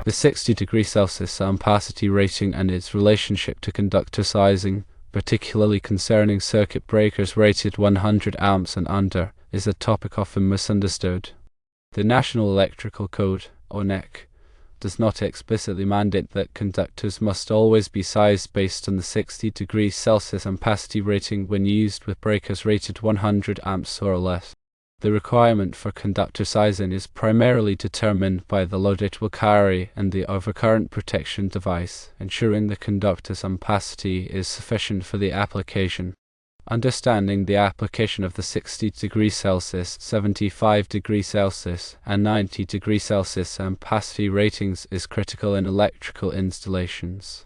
The 60°C ampacity rating and its relationship to conductor sizing, particularly concerning circuit breakers rated 100 amps and under, is a topic often misunderstood. The National Electrical Code, or NEC, does not explicitly mandate that conductors must always be sized based on the 60°C ampacity rating when used with breakers rated 100 amps or less. The requirement for conductor sizing is primarily determined by the load it will carry and the overcurrent protection device, ensuring the conductor's ampacity is sufficient for the application. Understanding the application of the 60°C, 75°C, and 90°C ampacity ratings is critical in electrical installations.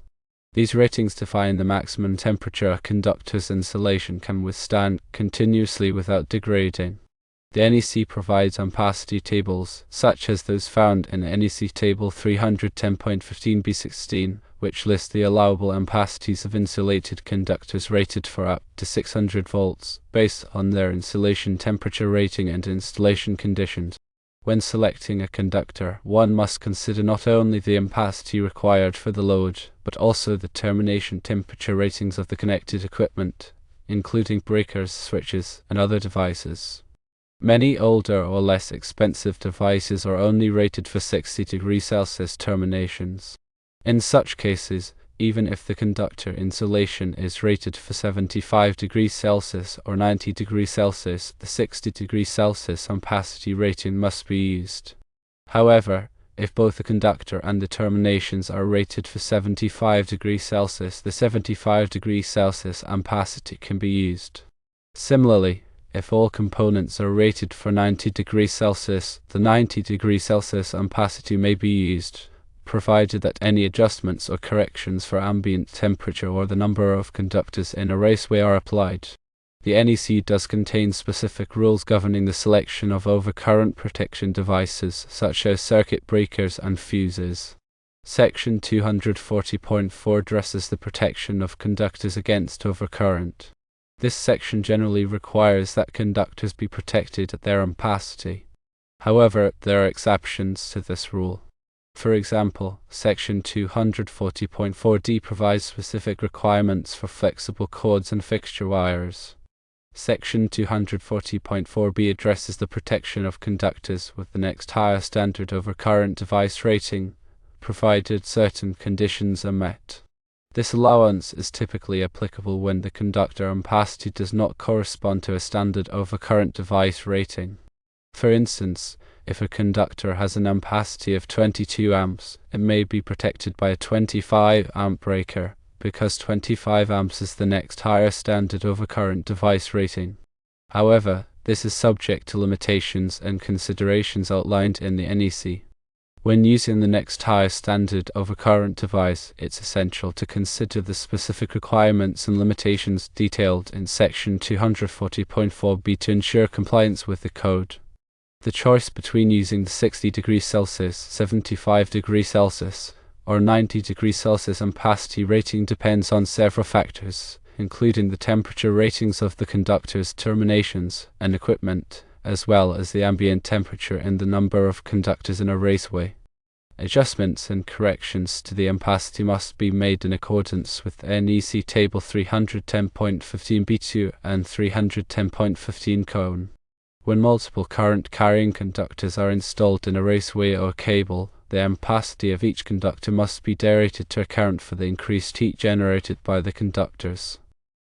These ratings define the maximum temperature a conductor's insulation can withstand continuously without degrading. The NEC provides ampacity tables, such as those found in NEC Table 310.15b16, which list the allowable ampacities of insulated conductors rated for up to 600 volts, based on their insulation temperature rating and installation conditions. When selecting a conductor, one must consider not only the ampacity required for the load, but also the termination temperature ratings of the connected equipment, including breakers, switches, and other devices. Many older or less expensive devices are only rated for 60°C terminations. In such cases, even if the conductor insulation is rated for 75°C or 90°C, the 60°C ampacity rating must be used. However, if both the conductor and the terminations are rated for 75°C, the 75°C ampacity can be used. Similarly, if all components are rated for 90°C, the 90°C ampacity may be used, provided that any adjustments or corrections for ambient temperature or the number of conductors in a raceway are applied. The NEC does contain specific rules governing the selection of overcurrent protection devices, such as circuit breakers and fuses. Section 240.4 addresses the protection of conductors against overcurrent. This section generally requires that conductors be protected at their ampacity. However, there are exceptions to this rule. For example, Section 240.4d provides specific requirements for flexible cords and fixture wires. Section 240.4b addresses the protection of conductors with the next higher standard overcurrent device rating, provided certain conditions are met. This allowance is typically applicable when the conductor ampacity does not correspond to a standard overcurrent device rating. For instance, if a conductor has an ampacity of 22 amps, it may be protected by a 25 amp breaker, because 25 amps is the next higher standard overcurrent device rating. However, this is subject to limitations and considerations outlined in the NEC. When using the next higher standard overcurrent device, it's essential to consider the specific requirements and limitations detailed in Section 240.4b to ensure compliance with the code. The choice between using the 60°C, 75°C, or 90°C ampacity rating depends on several factors, including the temperature ratings of the conductor's terminations and equipment, as well as the ambient temperature and the number of conductors in a raceway. Adjustments and corrections to the ampacity must be made in accordance with NEC Table 310.15b2 and 310.15 cone. When multiple current-carrying conductors are installed in a raceway or cable, the ampacity of each conductor must be derated to account for the increased heat generated by the conductors.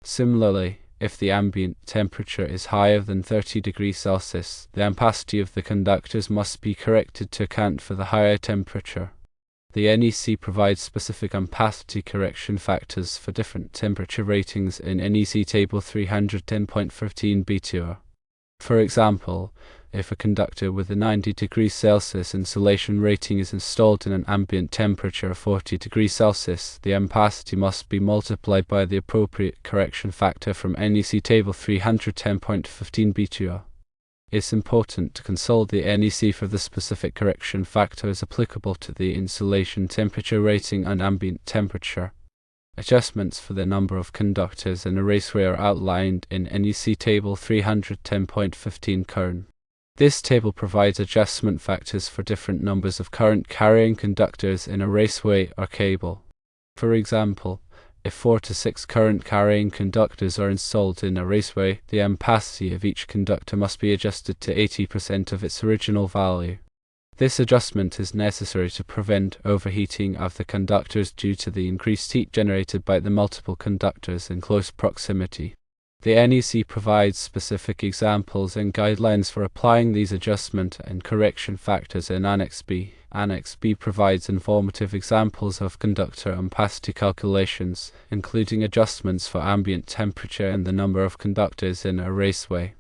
Similarly, if the ambient temperature is higher than 30°C, the ampacity of the conductors must be corrected to account for the higher temperature. The NEC provides specific ampacity correction factors for different temperature ratings in NEC Table 310.15b2. For example, if a conductor with a 90°C insulation rating is installed in an ambient temperature of 40°C, the ampacity must be multiplied by the appropriate correction factor from NEC Table 310.15b2. It's important to consult the NEC for the specific correction factors applicable to the insulation temperature rating and ambient temperature. Adjustments for the number of conductors in a raceway are outlined in NEC Table 310.15 cone. This table provides adjustment factors for different numbers of current carrying conductors in a raceway or cable. For example, if 4 to 6 current carrying conductors are installed in a raceway, the ampacity of each conductor must be adjusted to 80% of its original value. This adjustment is necessary to prevent overheating of the conductors due to the increased heat generated by the multiple conductors in close proximity. The NEC provides specific examples and guidelines for applying these adjustment and correction factors in Annex B. Annex B provides informative examples of conductor ampacity calculations, including adjustments for ambient temperature and the number of conductors in a raceway.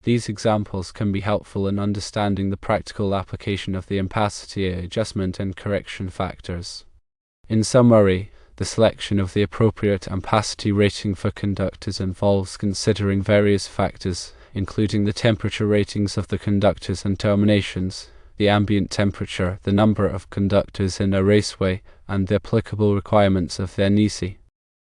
These examples can be helpful in understanding the practical application of the ampacity adjustment and correction factors. In summary, the selection of the appropriate ampacity rating for conductors involves considering various factors, including the temperature ratings of the conductors and terminations, the ambient temperature, the number of conductors in a raceway, and the applicable requirements of the NEC.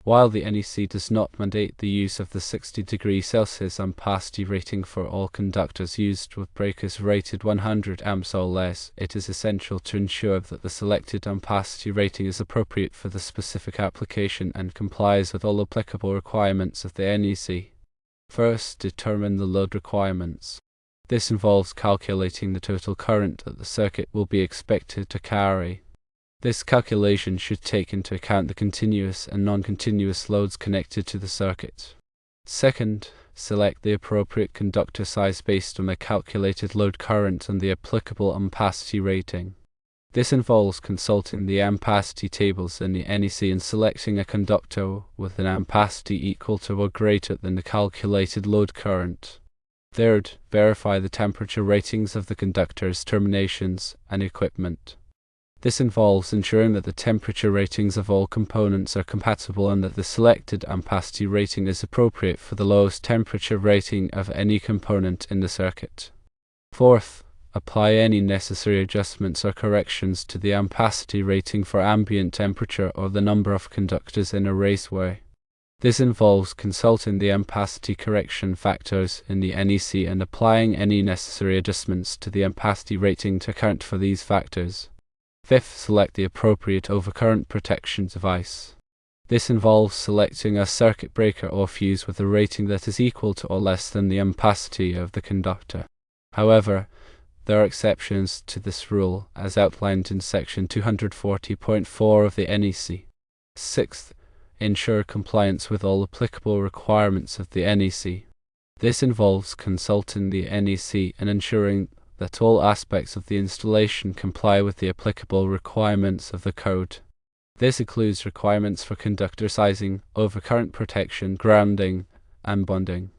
While the NEC does not mandate the use of the 60°C ampacity rating for all conductors used with breakers rated 100 amps or less, it is essential to ensure that the selected ampacity rating is appropriate for the specific application and complies with all applicable requirements of the NEC. First, determine the load requirements. This involves calculating the total current that the circuit will be expected to carry. This calculation should take into account the continuous and non-continuous loads connected to the circuit. Second, select the appropriate conductor size based on the calculated load current and the applicable ampacity rating. This involves consulting the ampacity tables in the NEC and selecting a conductor with an ampacity equal to or greater than the calculated load current. Third, verify the temperature ratings of the conductors, terminations, and equipment. This involves ensuring that the temperature ratings of all components are compatible and that the selected ampacity rating is appropriate for the lowest temperature rating of any component in the circuit. Fourth, apply any necessary adjustments or corrections to the ampacity rating for ambient temperature or the number of conductors in a raceway. This involves consulting the ampacity correction factors in the NEC and applying any necessary adjustments to the ampacity rating to account for these factors. Fifth, select the appropriate overcurrent protection device. This involves selecting a circuit breaker or fuse with a rating that is equal to or less than the ampacity of the conductor. However, there are exceptions to this rule, as outlined in section 240.4 of the NEC. Sixth, ensure compliance with all applicable requirements of the NEC. This involves consulting the NEC and ensuring that all aspects of the installation comply with the applicable requirements of the code. This includes requirements for conductor sizing, overcurrent protection, grounding, and bonding.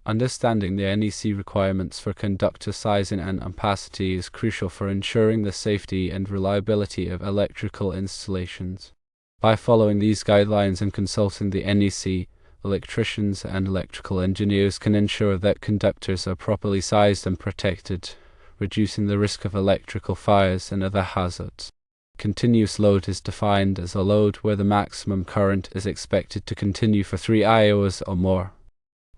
Understanding the NEC requirements for conductor sizing and ampacity is crucial for ensuring the safety and reliability of electrical installations. By following these guidelines and consulting the NEC, electricians and electrical engineers can ensure that conductors are properly sized and protected, reducing the risk of electrical fires and other hazards. Continuous load is defined as a load where the maximum current is expected to continue for 3 hours or more.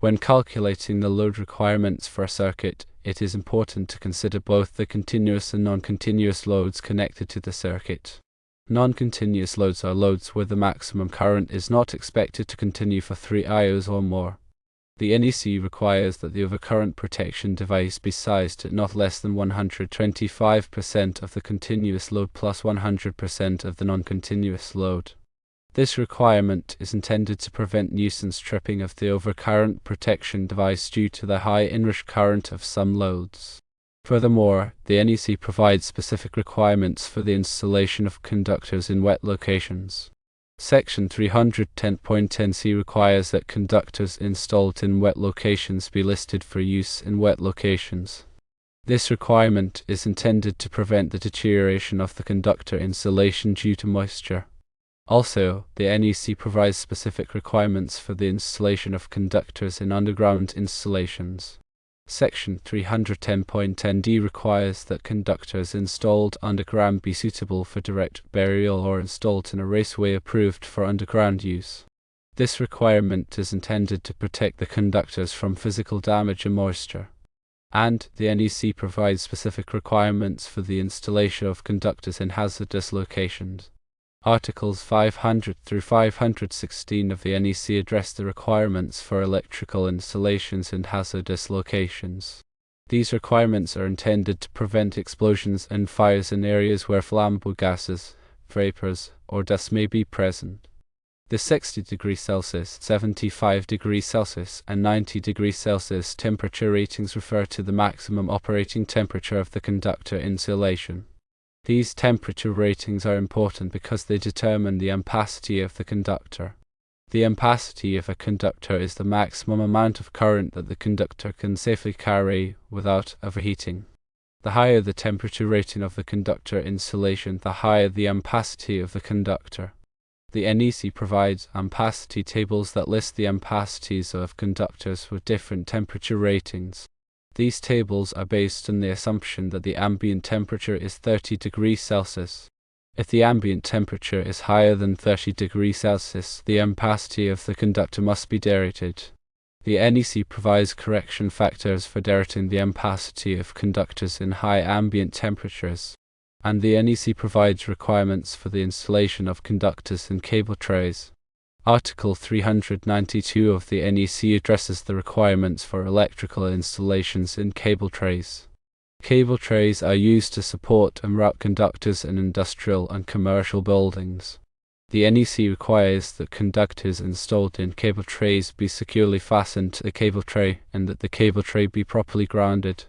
When calculating the load requirements for a circuit, it is important to consider both the continuous and non-continuous loads connected to the circuit. Non-continuous loads are loads where the maximum current is not expected to continue for 3 hours or more. The NEC requires that the overcurrent protection device be sized at not less than 125% of the continuous load plus 100% of the non-continuous load. This requirement is intended to prevent nuisance tripping of the overcurrent protection device due to the high inrush current of some loads. Furthermore, the NEC provides specific requirements for the installation of conductors in wet locations. Section 310.10c requires that conductors installed in wet locations be listed for use in wet locations. This requirement is intended to prevent the deterioration of the conductor insulation due to moisture. Also, the NEC provides specific requirements for the installation of conductors in underground installations. Section 310.10d requires that conductors installed underground be suitable for direct burial or installed in a raceway approved for underground use. This requirement is intended to protect the conductors from physical damage and moisture. And the NEC provides specific requirements for the installation of conductors in hazardous locations. Articles 500 through 516 of the NEC address the requirements for electrical installations in hazardous locations. These requirements are intended to prevent explosions and fires in areas where flammable gases, vapors, or dust may be present. The 60°C, 75°C, and 90°C temperature ratings refer to the maximum operating temperature of the conductor insulation. These temperature ratings are important because they determine the ampacity of the conductor. The ampacity of a conductor is the maximum amount of current that the conductor can safely carry without overheating. The higher the temperature rating of the conductor insulation, the higher the ampacity of the conductor. The NEC provides ampacity tables that list the ampacities of conductors with different temperature ratings. These tables are based on the assumption that the ambient temperature is 30°C. If the ambient temperature is higher than 30°C, the ampacity of the conductor must be derated. The NEC provides correction factors for derating the ampacity of conductors in high ambient temperatures. And the NEC provides requirements for the installation of conductors in cable trays. Article 392 of the NEC addresses the requirements for electrical installations in cable trays. Cable trays are used to support and route conductors in industrial and commercial buildings. The NEC requires that conductors installed in cable trays be securely fastened to the cable tray and that the cable tray be properly grounded.